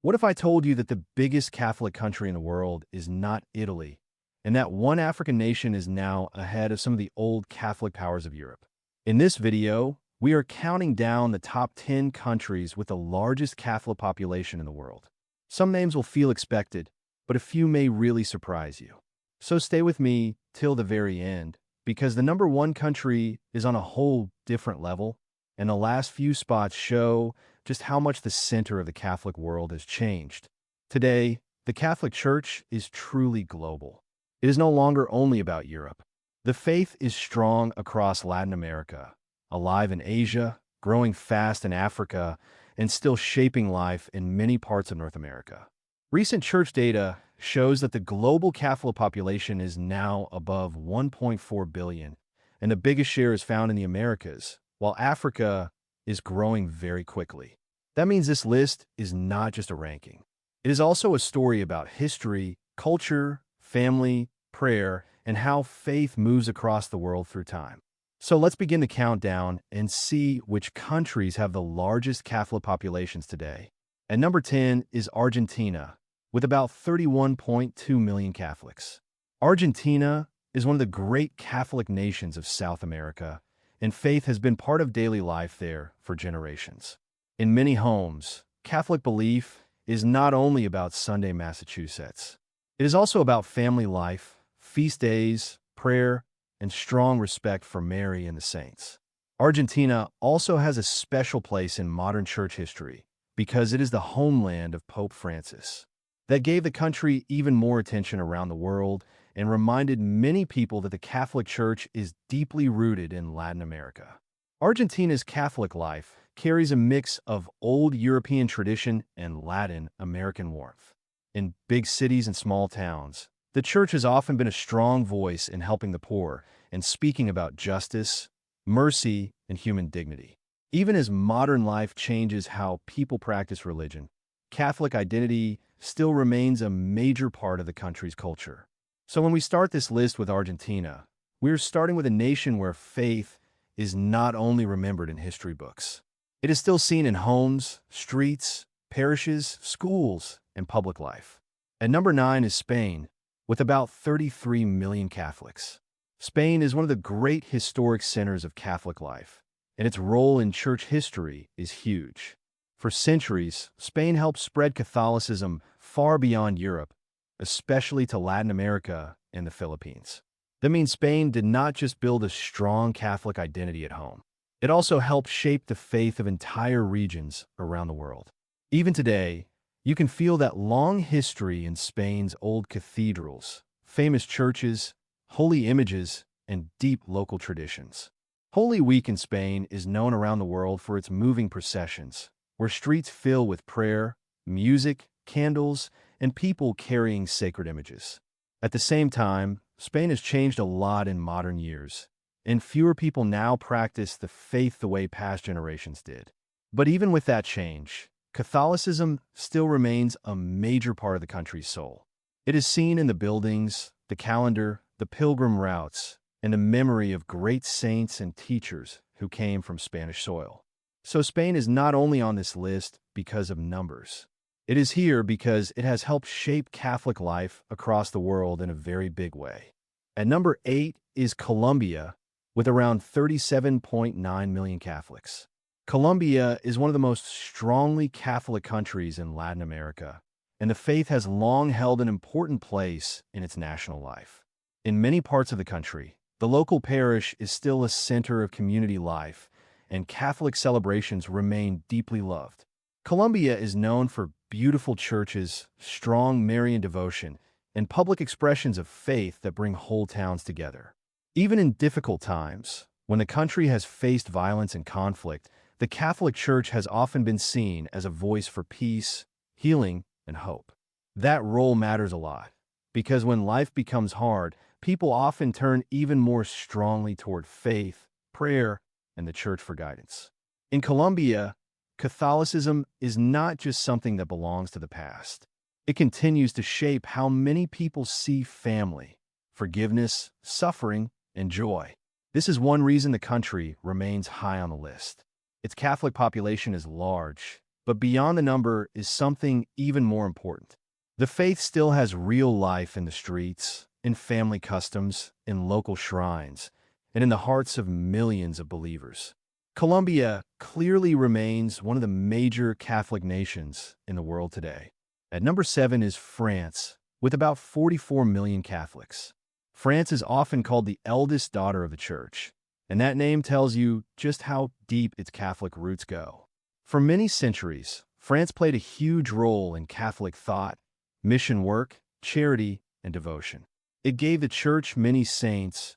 What if I told you that the biggest Catholic country in the world is not Italy, and that one African nation is now ahead of some of the old Catholic powers of Europe? In this video, we are counting down the top 10 countries with the largest Catholic population in the world. Some names will feel expected, but a few may really surprise you. So stay with me till the very end, because the number one country is on a whole different level, and the last few spots show just how much the center of the Catholic world has changed. Today, the Catholic Church is truly global. It is no longer only about Europe. The faith is strong across Latin America, alive in Asia, growing fast in Africa, and still shaping life in many parts of North America. Recent church data shows that the global Catholic population is now above 1.4 billion, and the biggest share is found in the Americas, while Africa is growing very quickly. That means this list is not just a ranking. It is also a story about history, culture, family, prayer, and how faith moves across the world through time. So let's begin the countdown and see which countries have the largest Catholic populations today. At number 10 is Argentina, with about 31.2 million Catholics. Argentina is one of the great Catholic nations of South America, and faith has been part of daily life there for generations. In many homes, Catholic belief is not only about Sunday Massachusetts. It is also about family life, feast days, prayer, and strong respect for Mary and the saints. Argentina also has a special place in modern church history because it is the homeland of Pope Francis. That gave the country even more attention around the world and reminded many people that the Catholic Church is deeply rooted in Latin America. Argentina's Catholic life carries a mix of old European tradition and Latin American warmth. In big cities and small towns, the church has often been a strong voice in helping the poor and speaking about justice, mercy, and human dignity. Even as modern life changes how people practice religion, Catholic identity still remains a major part of the country's culture. So when we start this list with Argentina, we're starting with a nation where faith is not only remembered in history books. It is still seen in homes, streets, parishes, schools, and public life. At number 9 is Spain, with about 33 million Catholics. Spain is one of the great historic centers of Catholic life, and its role in church history is huge. For centuries, Spain helped spread Catholicism far beyond Europe, especially to Latin America and the Philippines. That means Spain did not just build a strong Catholic identity at home. It also helped shape the faith of entire regions around the world. Even today, you can feel that long history in Spain's old cathedrals, famous churches, holy images, and deep local traditions. Holy Week in Spain is known around the world for its moving processions, where streets fill with prayer, music, candles, and people carrying sacred images. At the same time, Spain has changed a lot in modern years, and fewer people now practice the faith the way past generations did. But even with that change, Catholicism still remains a major part of the country's soul. It is seen in the buildings, the calendar, the pilgrim routes, and the memory of great saints and teachers who came from Spanish soil. So Spain is not only on this list because of numbers. It is here because it has helped shape Catholic life across the world in a very big way. At number 8 is Colombia, with around 37.9 million Catholics. Colombia is one of the most strongly Catholic countries in Latin America, and the faith has long held an important place in its national life. In many parts of the country, the local parish is still a center of community life, and Catholic celebrations remain deeply loved. Colombia is known for beautiful churches, strong Marian devotion, and public expressions of faith that bring whole towns together. Even in difficult times, when the country has faced violence and conflict, the Catholic Church has often been seen as a voice for peace, healing, and hope. That role matters a lot, because when life becomes hard, people often turn even more strongly toward faith, prayer, and the church for guidance. In Colombia, Catholicism is not just something that belongs to the past. It continues to shape how many people see family, forgiveness, suffering, and joy. This is one reason the country remains high on the list. Its Catholic population is large, But beyond the number is something even more important. The faith still has real life in the streets, in family customs, in local shrines, and in the hearts of millions of believers. Colombia clearly remains one of the major Catholic nations in the world today. At number 7 is France, with about 44 million Catholics. France is often called the eldest daughter of the Church, and that name tells you just how deep its Catholic roots go. For many centuries, France played a huge role in Catholic thought, mission work, charity, and devotion. It gave the Church many saints,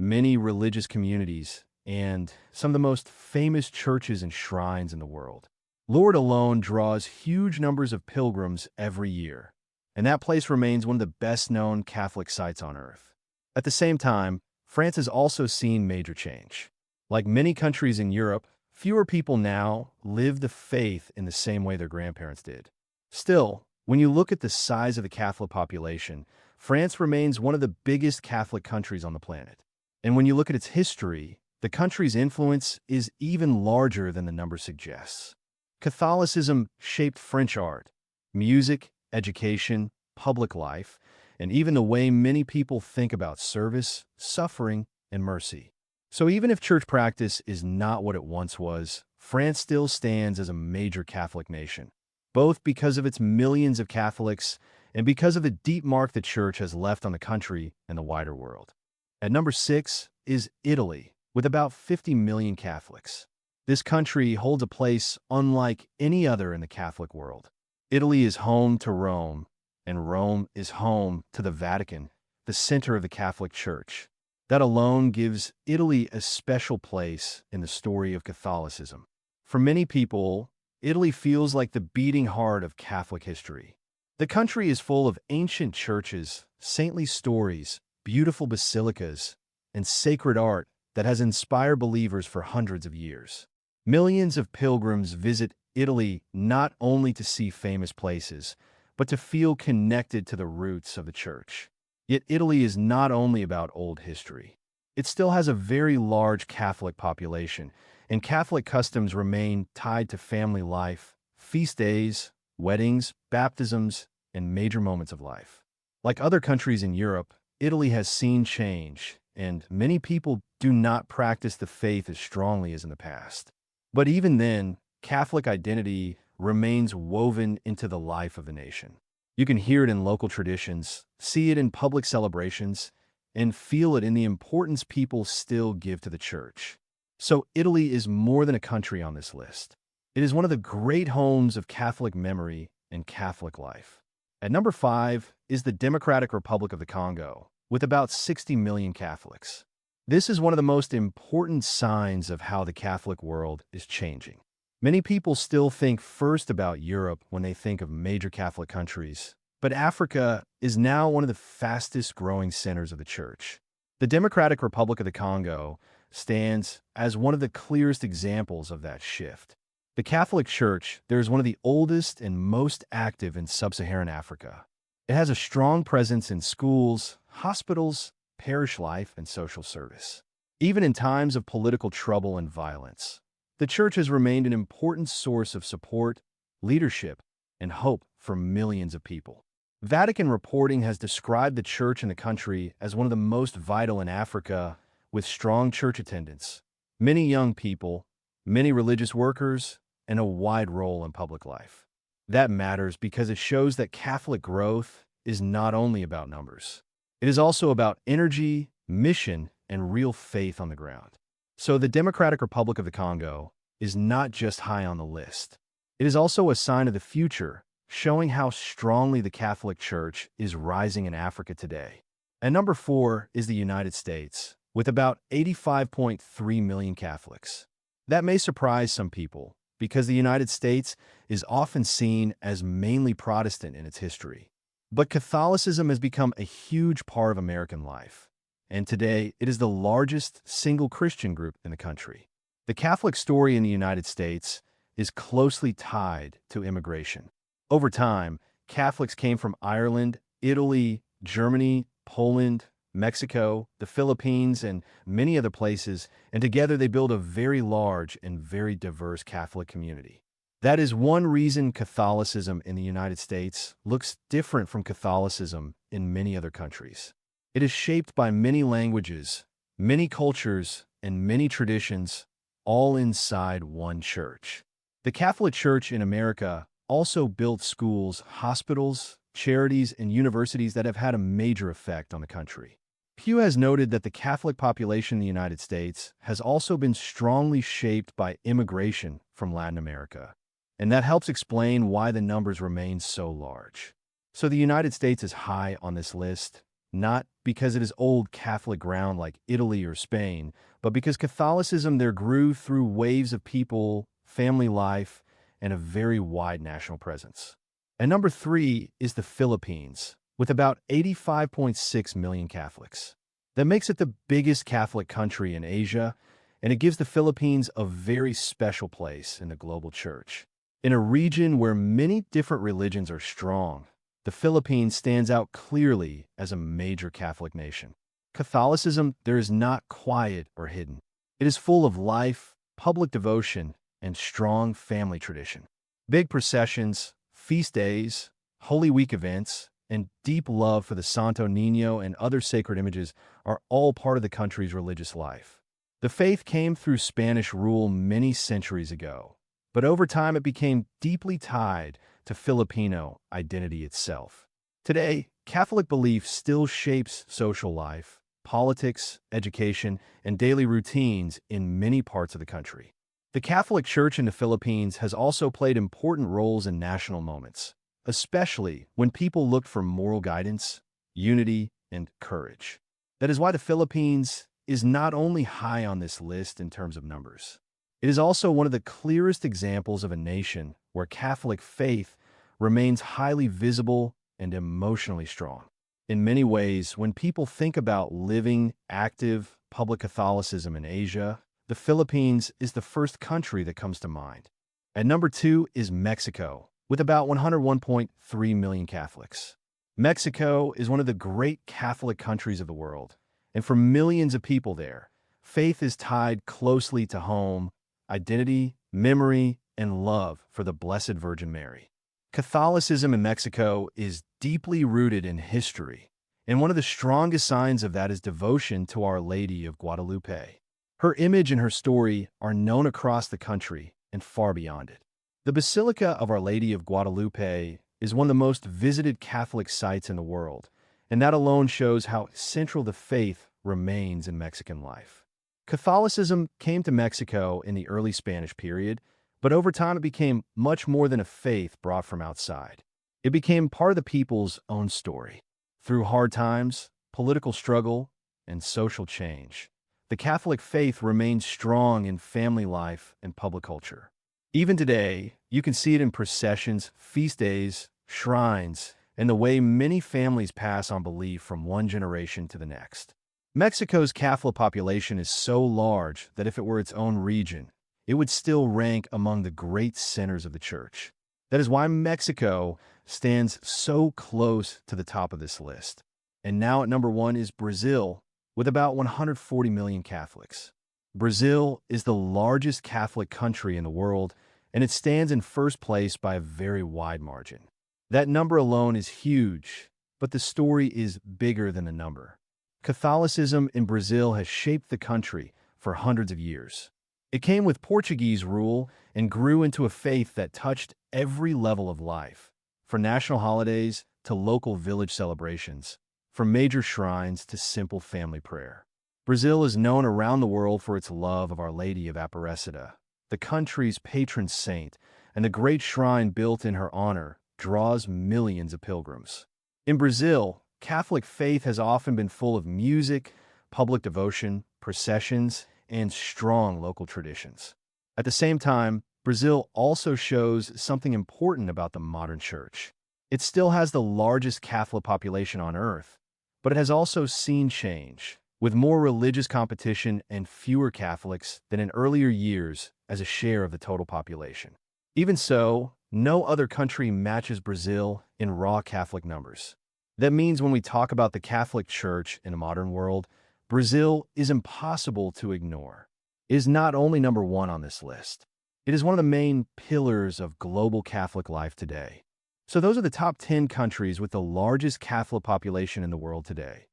many religious communities, and some of the most famous churches and shrines in the world. Lourdes alone draws huge numbers of pilgrims every year, and that place remains one of the best-known Catholic sites on earth. At the same time, France has also seen major change. Like many countries in Europe, fewer people now live the faith in the same way their grandparents did. Still, when you look at the size of the Catholic population, France remains one of the biggest Catholic countries on the planet. And when you look at its history, the country's influence is even larger than the number suggests. Catholicism shaped French art, music, education, public life, and even the way many people think about service, suffering, and mercy. So even if church practice is not what it once was, France still stands as a major Catholic nation, both because of its millions of Catholics and because of the deep mark the Church has left on the country and the wider world. At number 6 is Italy, with about 50 million Catholics. This country holds a place unlike any other in the Catholic world. Italy is home to Rome, and Rome is home to the Vatican, the center of the Catholic Church. That alone gives Italy a special place in the story of Catholicism. For many people, Italy feels like the beating heart of Catholic history. The country is full of ancient churches, saintly stories, beautiful basilicas, and sacred art that has inspired believers for hundreds of years. Millions of pilgrims visit Italy not only to see famous places, but to feel connected to the roots of the Church. Yet Italy is not only about old history. It still has a very large Catholic population, and Catholic customs remain tied to family life, feast days, weddings, baptisms, and major moments of life. Like other countries in Europe, Italy has seen change, and many people do not practice the faith as strongly as in the past. But even then, Catholic identity remains woven into the life of the nation. You can hear it in local traditions, see it in public celebrations, and feel it in the importance people still give to the Church. So Italy is more than a country on this list. It is one of the great homes of Catholic memory and Catholic life. At number 5 is the Democratic Republic of the Congo, with about 60 million Catholics. This is one of the most important signs of how the Catholic world is changing. Many people still think first about Europe when they think of major Catholic countries, but Africa is now one of the fastest growing centers of the Church. The Democratic Republic of the Congo stands as one of the clearest examples of that shift. The Catholic Church there is one of the oldest and most active in sub-Saharan Africa. It has a strong presence in schools, hospitals, parish life, and social service. Even in times of political trouble and violence, the Church has remained an important source of support, leadership, and hope for millions of people. Vatican reporting has described the Church in the country as one of the most vital in Africa, with strong church attendance, many young people, many religious workers, and a wide role in public life. That matters because it shows that Catholic growth is not only about numbers. It is also about energy, mission, and real faith on the ground. So the Democratic Republic of the Congo is not just high on the list. It is also a sign of the future, showing how strongly the Catholic Church is rising in Africa today. And number 4 is the United States, with about 85.3 million Catholics. That may surprise some people, because the United States is often seen as mainly Protestant in its history. But Catholicism has become a huge part of American life, and today it is the largest single Christian group in the country. The Catholic story in the United States is closely tied to immigration. Over time, Catholics came from Ireland, Italy, Germany, Poland, Mexico, the Philippines, and many other places, and together they build a very large and very diverse Catholic community. That is one reason Catholicism in the United States looks different from Catholicism in many other countries. It is shaped by many languages, many cultures, and many traditions, all inside one church. The Catholic Church in America also built schools, hospitals, charities, and universities that have had a major effect on the country. Pew has noted that the Catholic population in the United States has also been strongly shaped by immigration from Latin America, and that helps explain why the numbers remain so large. So the United States is high on this list, not because it is old Catholic ground like Italy or Spain, but because Catholicism there grew through waves of people, family life, and a very wide national presence. And number 3 is the Philippines, with about 85.6 million Catholics. That makes it the biggest Catholic country in Asia, and it gives the Philippines a very special place in the global church. In a region where many different religions are strong, the Philippines stands out clearly as a major Catholic nation. Catholicism there is not quiet or hidden. It is full of life, public devotion, and strong family tradition. Big processions, feast days, Holy Week events, and deep love for the Santo Niño and other sacred images are all part of the country's religious life. The faith came through Spanish rule many centuries ago, but over time it became deeply tied to Filipino identity itself. Today, Catholic belief still shapes social life, politics, education, and daily routines in many parts of the country. The Catholic Church in the Philippines has also played important roles in national moments, especially when people looked for moral guidance, unity, and courage. That is why the Philippines is not only high on this list in terms of numbers. It is also one of the clearest examples of a nation where Catholic faith remains highly visible and emotionally strong. In many ways, when people think about living, active, public Catholicism in Asia, the Philippines is the first country that comes to mind. At number 2 is Mexico, with about 101.3 million Catholics. Mexico is one of the great Catholic countries of the world, and for millions of people there, faith is tied closely to home, identity, memory, and love for the Blessed Virgin Mary. Catholicism in Mexico is deeply rooted in history, and one of the strongest signs of that is devotion to Our Lady of Guadalupe. Her image and her story are known across the country and far beyond it. The Basilica of Our Lady of Guadalupe is one of the most visited Catholic sites in the world, and that alone shows how central the faith remains in Mexican life. Catholicism came to Mexico in the early Spanish period, but over time it became much more than a faith brought from outside. It became part of the people's own story. Through hard times, political struggle, and social change, the Catholic faith remains strong in family life and public culture. Even today, you can see it in processions, feast days, shrines, and the way many families pass on belief from one generation to the next. Mexico's Catholic population is so large that if it were its own region, it would still rank among the great centers of the Church. That is why Mexico stands so close to the top of this list. And now at number 1 is Brazil, with about 140 million Catholics. Brazil is the largest Catholic country in the world, and it stands in first place by a very wide margin. That number alone is huge, but the story is bigger than the number. Catholicism in Brazil has shaped the country for hundreds of years. It came with Portuguese rule and grew into a faith that touched every level of life, from national holidays to local village celebrations, from major shrines to simple family prayer. Brazil is known around the world for its love of Our Lady of Aparecida, the country's patron saint, and the great shrine built in her honor draws millions of pilgrims. In Brazil, Catholic faith has often been full of music, public devotion, processions, and strong local traditions. At the same time, Brazil also shows something important about the modern church. It still has the largest Catholic population on earth, but it has also seen change, with more religious competition and fewer Catholics than in earlier years as a share of the total population. Even so, no other country matches Brazil in raw Catholic numbers. That means when we talk about the Catholic Church in a modern world, Brazil is impossible to ignore. It is not only number 1 on this list, It is one of the main pillars of global Catholic life today. So those are the top 10 countries with the largest Catholic population in the world today.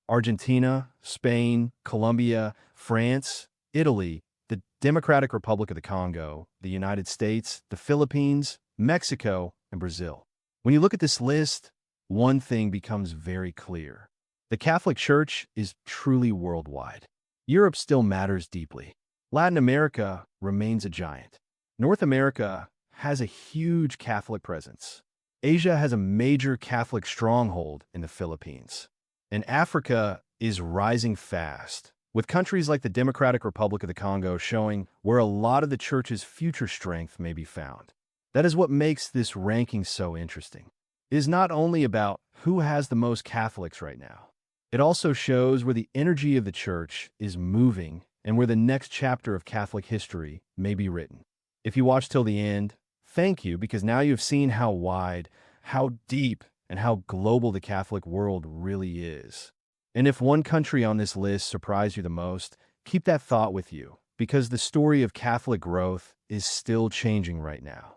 Argentina, Spain, Colombia, France, Italy, the Democratic Republic of the Congo, the United States, the Philippines, Mexico, and Brazil. When you look at this list, one thing becomes very clear. The Catholic Church is truly worldwide. Europe still matters deeply. Latin America remains a giant. North America has a huge Catholic presence. Asia has a major Catholic stronghold in the Philippines. And Africa is rising fast, with countries like the Democratic Republic of the Congo showing where a lot of the church's future strength may be found. That is what makes this ranking so interesting. It is not only about who has the most Catholics right now. It also shows where the energy of the church is moving and where the next chapter of Catholic history may be written. If you watched till the end, thank you, because now you've seen how wide, how deep, and how global the Catholic world really is. And if one country on this list surprised you the most, keep that thought with you, because the story of Catholic growth is still changing right now.